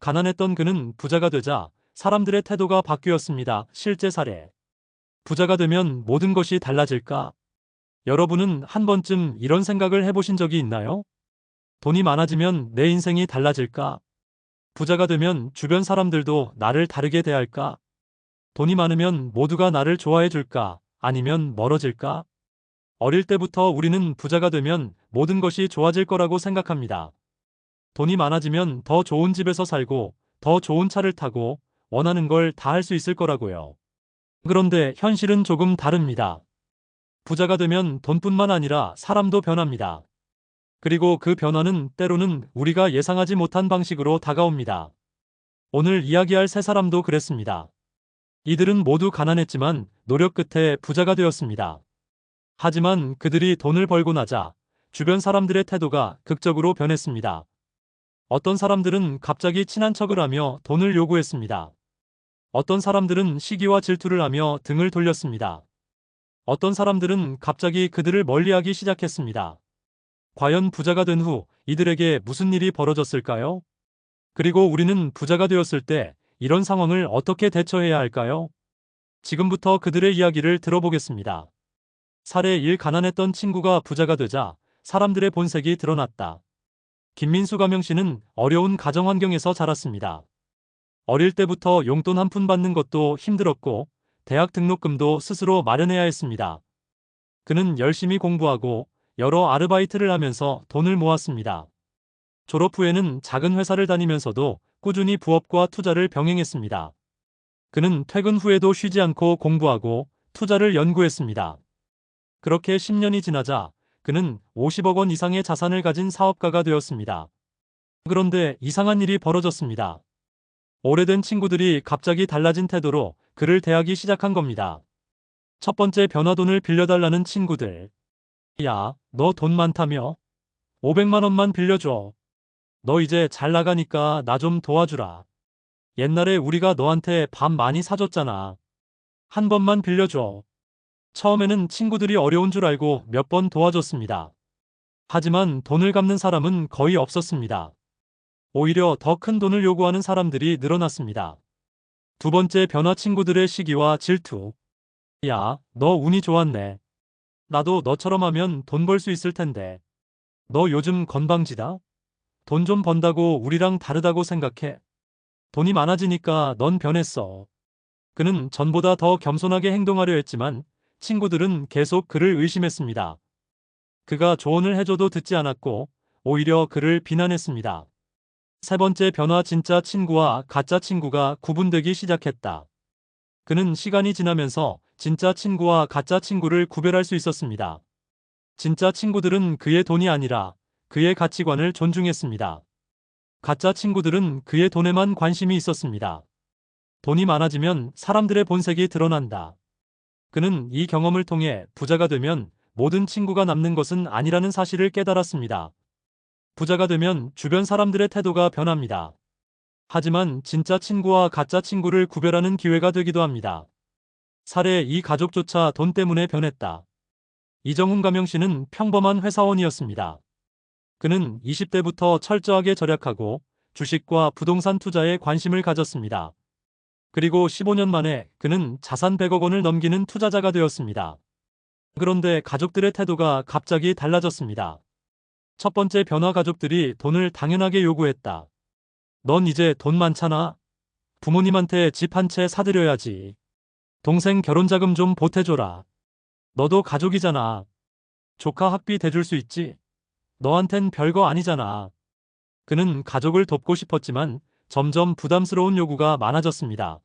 가난했던 그는 부자가 되자 사람들의 태도가 바뀌었습니다. 실제 사례. 부자가 되면 모든 것이 달라질까? 여러분은 한 번쯤 이런 생각을 해보신 적이 있나요? 돈이 많아지면 내 인생이 달라질까? 부자가 되면 주변 사람들도 나를 다르게 대할까? 돈이 많으면 모두가 나를 좋아해 줄까? 아니면 멀어질까? 어릴 때부터 우리는 부자가 되면 모든 것이 좋아질 거라고 생각합니다. 돈이 많아지면 더 좋은 집에서 살고, 더 좋은 차를 타고, 원하는 걸 다 할 수 있을 거라고요. 그런데 현실은 조금 다릅니다. 부자가 되면 돈뿐만 아니라 사람도 변합니다. 그리고 그 변화는 때로는 우리가 예상하지 못한 방식으로 다가옵니다. 오늘 이야기할 세 사람도 그랬습니다. 이들은 모두 가난했지만 노력 끝에 부자가 되었습니다. 하지만 그들이 돈을 벌고 나자 주변 사람들의 태도가 극적으로 변했습니다. 어떤 사람들은 갑자기 친한 척을 하며 돈을 요구했습니다. 어떤 사람들은 시기와 질투를 하며 등을 돌렸습니다. 어떤 사람들은 갑자기 그들을 멀리하기 시작했습니다. 과연 부자가 된 후 이들에게 무슨 일이 벌어졌을까요? 그리고 우리는 부자가 되었을 때 이런 상황을 어떻게 대처해야 할까요? 지금부터 그들의 이야기를 들어보겠습니다. 사례 1. 가난했던 친구가 부자가 되자 사람들의 본색이 드러났다. 김민수 가명씨는 어려운 가정 환경에서 자랐습니다. 어릴 때부터 용돈 한 푼 받는 것도 힘들었고 대학 등록금도 스스로 마련해야 했습니다. 그는 열심히 공부하고 여러 아르바이트를 하면서 돈을 모았습니다. 졸업 후에는 작은 회사를 다니면서도 꾸준히 부업과 투자를 병행했습니다. 그는 퇴근 후에도 쉬지 않고 공부하고 투자를 연구했습니다. 그렇게 10년이 지나자 그는 50억 원 이상의 자산을 가진 사업가가 되었습니다. 그런데 이상한 일이 벌어졌습니다. 오래된 친구들이 갑자기 달라진 태도로 그를 대하기 시작한 겁니다. 첫 번째 변화. 돈을 빌려달라는 친구들. 야, 너 돈 많다며? 500만 원만 빌려줘. 너 이제 잘 나가니까 나 좀 도와주라. 옛날에 우리가 너한테 밥 많이 사줬잖아. 한 번만 빌려줘. 처음에는 친구들이 어려운 줄 알고 몇 번 도와줬습니다. 하지만 돈을 갚는 사람은 거의 없었습니다. 오히려 더 큰 돈을 요구하는 사람들이 늘어났습니다. 두 번째 변화. 친구들의 시기와 질투. 야, 너 운이 좋았네. 나도 너처럼 하면 돈 벌 수 있을 텐데. 너 요즘 건방지다? 돈 좀 번다고 우리랑 다르다고 생각해? 돈이 많아지니까 넌 변했어. 그는 전보다 더 겸손하게 행동하려 했지만 친구들은 계속 그를 의심했습니다. 그가 조언을 해줘도 듣지 않았고 오히려 그를 비난했습니다. 세 번째 변화. 진짜 친구와 가짜 친구가 구분되기 시작했다. 그는 시간이 지나면서 진짜 친구와 가짜 친구를 구별할 수 있었습니다. 진짜 친구들은 그의 돈이 아니라 그의 가치관을 존중했습니다. 가짜 친구들은 그의 돈에만 관심이 있었습니다. 돈이 많아지면 사람들의 본색이 드러난다. 그는 이 경험을 통해 부자가 되면 모든 친구가 남는 것은 아니라는 사실을 깨달았습니다. 부자가 되면 주변 사람들의 태도가 변합니다. 하지만 진짜 친구와 가짜 친구를 구별하는 기회가 되기도 합니다. 사례. 이 가족조차 돈 때문에 변했다. 이정훈 가명씨는 평범한 회사원이었습니다. 그는 20대부터 철저하게 절약하고 주식과 부동산 투자에 관심을 가졌습니다. 그리고 15년 만에 그는 자산 100억 원을 넘기는 투자자가 되었습니다. 그런데 가족들의 태도가 갑자기 달라졌습니다. 첫 번째 변화. 가족들이 돈을 당연하게 요구했다. 넌 이제 돈 많잖아. 부모님한테 집 한 채 사드려야지. 동생 결혼자금 좀 보태줘라. 너도 가족이잖아. 조카 학비 대줄 수 있지? 너한텐 별거 아니잖아. 그는 가족을 돕고 싶었지만 점점 부담스러운 요구가 많아졌습니다.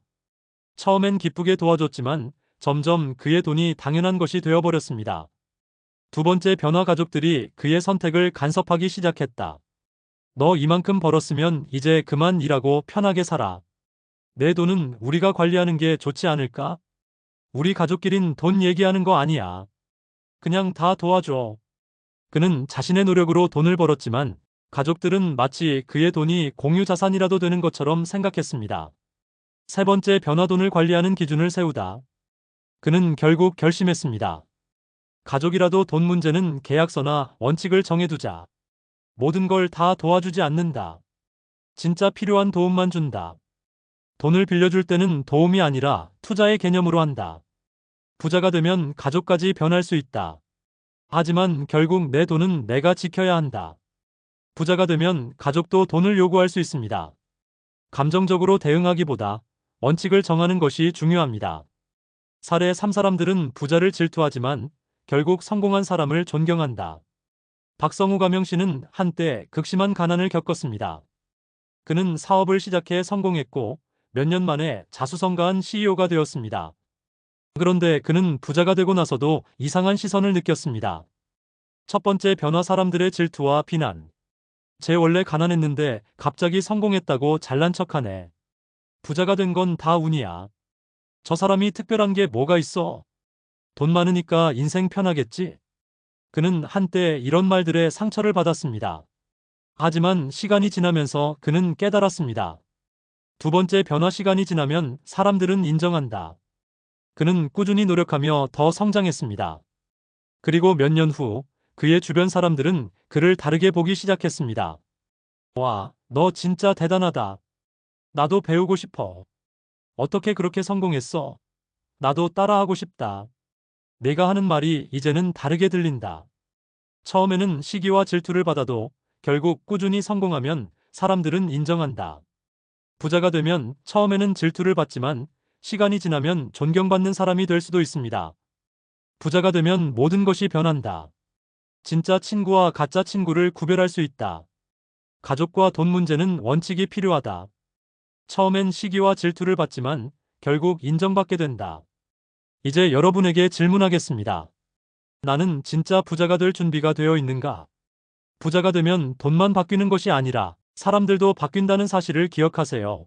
처음엔 기쁘게 도와줬지만 점점 그의 돈이 당연한 것이 되어버렸습니다. 두 번째 변화. 가족들이 그의 선택을 간섭하기 시작했다. 너 이만큼 벌었으면 이제 그만 일하고 편하게 살아. 내 돈은 우리가 관리하는 게 좋지 않을까? 우리 가족끼린 돈 얘기하는 거 아니야. 그냥 다 도와줘. 그는 자신의 노력으로 돈을 벌었지만 가족들은 마치 그의 돈이 공유자산이라도 되는 것처럼 생각했습니다. 세 번째 변화. 돈을 관리하는 기준을 세우다. 그는 결국 결심했습니다. 가족이라도 돈 문제는 계약서나 원칙을 정해두자. 모든 걸 다 도와주지 않는다. 진짜 필요한 도움만 준다. 돈을 빌려줄 때는 도움이 아니라 투자의 개념으로 한다. 부자가 되면 가족까지 변할 수 있다. 하지만 결국 내 돈은 내가 지켜야 한다. 부자가 되면 가족도 돈을 요구할 수 있습니다. 감정적으로 대응하기보다 원칙을 정하는 것이 중요합니다. 사례 3 사람들은 부자를 질투하지만 결국 성공한 사람을 존경한다. 박성우 가명 씨는 한때 극심한 가난을 겪었습니다. 그는 사업을 시작해 성공했고 몇 년 만에 자수성가한 CEO가 되었습니다. 그런데 그는 부자가 되고 나서도 이상한 시선을 느꼈습니다. 첫 번째 변화, 사람들의 질투와 비난. 쟤 원래 가난했는데 갑자기 성공했다고 잘난 척하네. 부자가 된 건 다 운이야. 저 사람이 특별한 게 뭐가 있어? 돈 많으니까 인생 편하겠지? 그는 한때 이런 말들에 상처를 받았습니다. 하지만 시간이 지나면서 그는 깨달았습니다. 두 번째 변화, 시간이 지나면 사람들은 인정한다. 그는 꾸준히 노력하며 더 성장했습니다. 그리고 몇 년 후 그의 주변 사람들은 그를 다르게 보기 시작했습니다. 와, 너 진짜 대단하다. 나도 배우고 싶어. 어떻게 그렇게 성공했어? 나도 따라하고 싶다. 내가 하는 말이 이제는 다르게 들린다. 처음에는 시기와 질투를 받아도 결국 꾸준히 성공하면 사람들은 인정한다. 부자가 되면 처음에는 질투를 받지만 시간이 지나면 존경받는 사람이 될 수도 있습니다. 부자가 되면 모든 것이 변한다. 진짜 친구와 가짜 친구를 구별할 수 있다. 가족과 돈 문제는 원칙이 필요하다. 처음엔 시기와 질투를 받지만 결국 인정받게 된다. 이제 여러분에게 질문하겠습니다. 나는 진짜 부자가 될 준비가 되어 있는가? 부자가 되면 돈만 바뀌는 것이 아니라 사람들도 바뀐다는 사실을 기억하세요.